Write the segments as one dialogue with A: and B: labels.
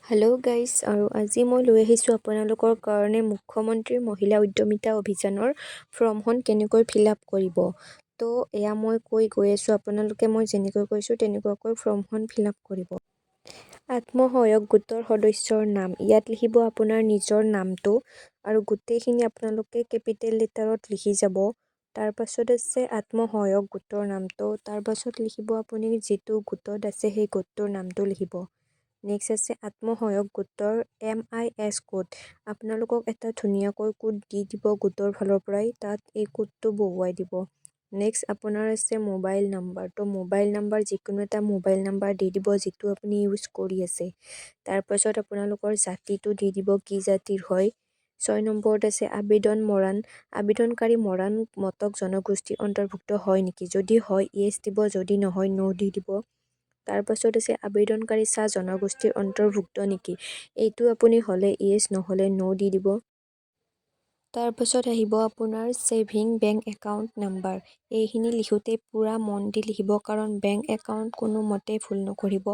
A: Hello' guys আৰু আজি মই লৈ আহিছোঁ আপোনালোকৰ কাৰণে মুখ্যমন্ত্ৰীৰ মহিলা উদ্যমিতা অভিযানৰ ফৰ্মখন কেনেকৈ ফিল আপ কৰিব। তো এয়া মই কৈ গৈ আছোঁ, আপোনালোকে মই যেনেকৈ কৈছোঁ তেনেকুৱাকৈ ফৰ্মখন ফিল আপ কৰিব। আত্মসহায়ক গোটৰ সদস্যৰ নাম, ইয়াত লিখিব আপোনাৰ নিজৰ নামটো আৰু গোটেইখিনি আপোনালোকে কেপিটেল লেটাৰত লিখি যাব। তাৰপাছত আছে আত্মসহায়ক গোটৰ নামটো, তাৰপাছত লিখিব আপুনি যিটো গোটত আছে সেই গোটটোৰ নামটো লিখিব। নেক্সট আছে আত্মসহায়ক গোটৰ MIS কোড, আপোনালোকক এটা ধুনীয়াকৈ কোড দি দিব গোটৰ ফালৰ পৰাই, তাত এই কোডটো বহুৱাই দিব। নেক্সট আপোনাৰ আছে মোবাইল নাম্বাৰ, তো মোবাইল নাম্বাৰ যিকোনো এটা মোবাইল নাম্বাৰ দি দিব যিটো আপুনি ইউজ কৰি আছে। তাৰপাছত আপোনালোকৰ জাতিটো দি দিব, কি জাতিৰ হয়। 6 নম্বৰত আছে আবেদন মৰাণ, আবেদনকাৰী মৰাণ মটক জনগোষ্ঠীৰ অন্তৰ্ভুক্ত হয় নেকি, যদি হয় ইয়েছ দিব, যদি নহয় ন' দি দিব। তাৰপাছত আছে আবেদনকাৰী চাহ জনগোষ্ঠীৰ অন্তৰ্ভুক্ত নেকি, এইটো আপুনি হ'লে ইয়েছ, নহ'লে ন' দি দিব। তাৰপাছত আহিব আপোনাৰ ছেভিং বেংক একাউণ্ট নাম্বাৰ, এইখিনি লিখোঁতে পূৰা মন দি লিখিব, কাৰণ বেংক একাউণ্ট কোনোমতে ভুল নকৰিব।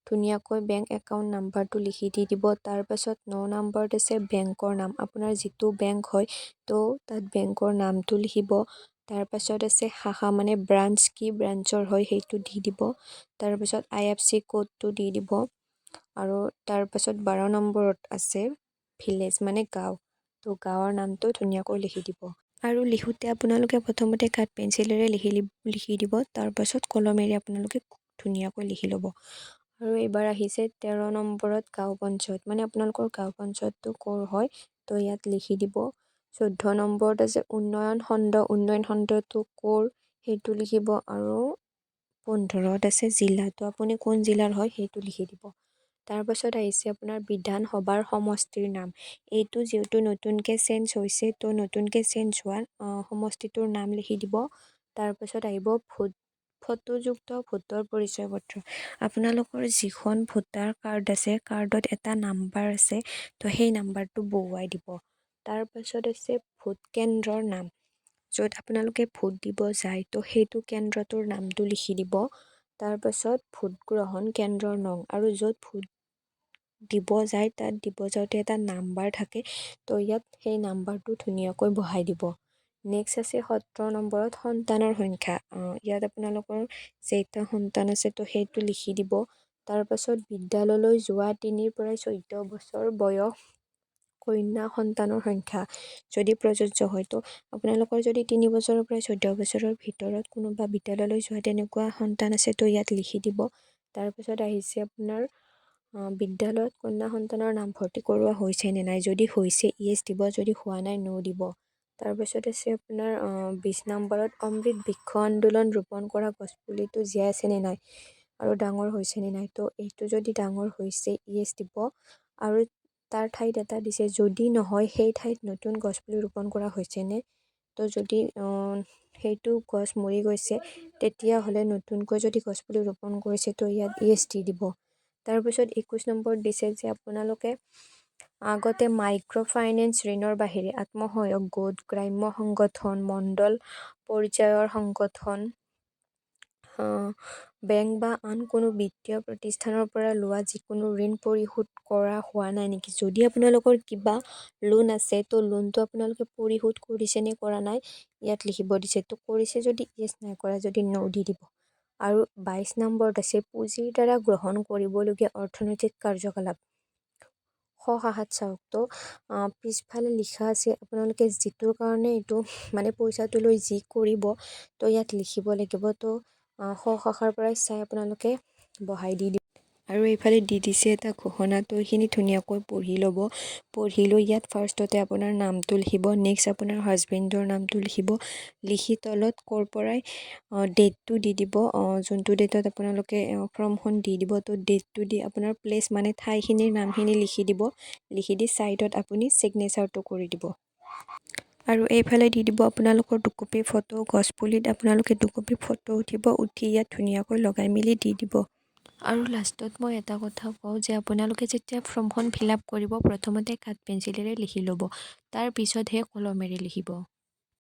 A: ধুনীয়াকৈ বেংক একাউণ্ট নাম্বাৰটো লিখি দি দিব। তাৰপাছত 9 নম্বৰত আছে বেংকৰ নাম, আপোনাৰ যিটো বেংক হয় তো তাত বেংকৰ নামটো লিখিব। তাৰপাছত আছে শাখা মানে ব্ৰাঞ্চ, কি ব্ৰাঞ্চৰ হয় সেইটো দি দিব। তাৰপাছত IFSC কোডটো দি দিব। আৰু তাৰপাছত 12 নম্বৰত আছে ভিলেজ মানে গাঁও, তো গাঁৱৰ নামটো ধুনীয়াকৈ লিখি দিব। আৰু লিখোঁতে আপোনালোকে প্ৰথমতে কাঠ পেঞ্চিলেৰে লিখি দিব, তাৰপাছত কলমেৰে আপোনালোকে ধুনীয়াকৈ লিখি ল'ব। আৰু এইবাৰ আহিছে 13 নম্বৰত গাঁও পঞ্চায়ত, মানে আপোনালোকৰ গাঁও পঞ্চায়তটো ক'ৰ হয় তো ইয়াত লিখি দিব। 14 নম্বৰত আছে উন্নয়ন খণ্ড, উন্নয়ন খণ্ডটো ক'ৰ সেইটো লিখিব। আৰু 15ত আছে জিলা, তো আপুনি কোন জিলাৰ হয় সেইটো লিখি দিব। তাৰপাছত আহিছে আপোনাৰ বিধানসভাৰ সমষ্টিৰ নাম, এইটো যিহেতু নতুনকৈ চেঞ্জ হৈছে তো নতুনকৈ চেঞ্জ হোৱা সমষ্টিটোৰ নাম লিখি দিব। তাৰপাছত আহিব ফটোযুক্ত ভোটৰ পৰিচয় পত্ৰ, আপোনালোকৰ যিখন ভোটাৰ কাৰ্ড আছে কাৰ্ডত এটা নাম্বাৰ আছে তো সেই নাম্বাৰটো বহুৱাই দিব। তাৰপাছত আছে ভোট কেন্দ্ৰৰ নাম, য'ত আপোনালোকে ভোট দিব যায় তো সেইটো কেন্দ্ৰটোৰ নামটো লিখি দিব। তাৰপাছত ভোট গ্ৰহণ কেন্দ্ৰৰ নং, আৰু য'ত ভোট দিব যায় তাত দিব যাওঁতে এটা নাম্বাৰ থাকে তো ইয়াত সেই নাম্বাৰটো ধুনীয়াকৈ বহাই দিব। নেক্সট আছে 17 নম্বৰত সন্তানৰ সংখ্যা, ইয়াত আপোনালোকৰ যেইটা সন্তান আছে তো সেইটো লিখি দিব। তাৰপাছত বিদ্যালয়লৈ যোৱা 3 পৰা 14 বছৰ বয়স কন্যা সন্তানৰ সংখ্যা যদি প্ৰযোজ্য হয়, তো আপোনালোকৰ যদি 3 বছৰৰ পৰা 14 বছৰৰ ভিতৰত কোনোবা বিদ্যালয়লৈ যোৱা তেনেকুৱা সন্তান আছে তো ইয়াত লিখি দিব। তাৰপিছত আহিছে আপোনাৰ বিদ্যালয়ত কন্যা সন্তানৰ নাম ভৰ্তি কৰোৱা হৈছে নে নাই, যদি হৈছে ইয়েছ দিব, যদি হোৱা নাই ন' দিব। তাৰপিছত আছে আপোনাৰ 20 নম্বৰত অমৃত বৃক্ষ আন্দোলন ৰোপণ কৰা গছপুলিটো জীয়াই আছে নে নাই আৰু ডাঙৰ হৈছে নে নাই, তো এইটো যদি ডাঙৰ হৈছে ইয়েছ দিব। আৰু তাৰ ঠাইত এটা দিছে যদি নহয় সেই ঠাইত নতুন গছপুলি ৰোপণ কৰা হৈছেনে, তো যদি সেইটো গছ মৰি গৈছে তেতিয়াহ'লে নতুনকৈ যদি গছপুলি ৰোপণ কৰিছে তো ইয়াত ইয়েছ দি দিব। তাৰপিছত 21 নম্বৰত দিছে যে আপোনালোকে আগতে মাইক্ৰ' ফাইনেন্স ঋণৰ বাহিৰে আত্মসহায়ক গোট, গ্ৰাম্য সংগঠন, মণ্ডল পৰ্যায়ৰ সংগঠন, বেংক বা আন কোনো বিত্তীয় প্ৰতিষ্ঠানৰ পৰা লোৱা যিকোনো ঋণ পৰিশোধ কৰা হোৱা নাই নেকি, যদি আপোনালোকৰ কিবা লোন আছে তো লোনটো আপোনালোকে পৰিশোধ কৰিছে নে কৰা নাই ইয়াত লিখিব দিছে, তো কৰিছে যদি ইয়েছ, নাই কৰা যদি ন' দি দিব। আৰু 22 নম্বৰত আছে পুঁজিৰ দ্বাৰা গ্ৰহণ কৰিবলগীয়া অৰ্থনৈতিক কাৰ্যকলাপ, সহাহাত চাওক, তো পিছফালে লিখা আছে আপোনালোকে যিটোৰ কাৰণে এইটো মানে পইচাটো লৈ যি কৰিব তো ইয়াত লিখিব লাগিব, তো শাখাৰ পৰাই চাই আপোনালোকে বহাই দি দিব। আৰু এইফালে দি দিছে এটা ঘোষণা, তো এইখিনি ধুনীয়াকৈ পঢ়ি ল'ব। পঢ়ি লৈ ইয়াত ফাৰ্ষ্টতে আপোনাৰ নামটো লিখিব, নেক্সট আপোনাৰ হাজবেণ্ডৰ নামটো লিখিব, লিখি তলত ক'ৰ পৰাই ডেটটো দি দিব, যোনটো ডেটত আপোনালোকে ফৰ্মখন দি দিব তো ডেটটো দি আপোনাৰ প্লেচ মানে ঠাইখিনিৰ নামখিনি লিখি দিব, লিখি দি ছাইডত আপুনি ছিগনেচাৰটো কৰি দিব। আৰু এইফালে দি দিব আপোনালোকৰ 2 কপি ফটো, গছপুলিত আপোনালোকে 2 কপি ফটো উঠিব, উঠি ইয়াত ধুনীয়াকৈ লগাই মেলি দি দিব। আৰু লাষ্টত মই এটা কথা কওঁ যে আপোনালোকে যেতিয়া ফৰ্মখন ফিল আপ কৰিব প্ৰথমতে কাঠ পেঞ্চিলেৰে লিখি ল'ব, তাৰ পিছতহে কলমেৰে লিখিব।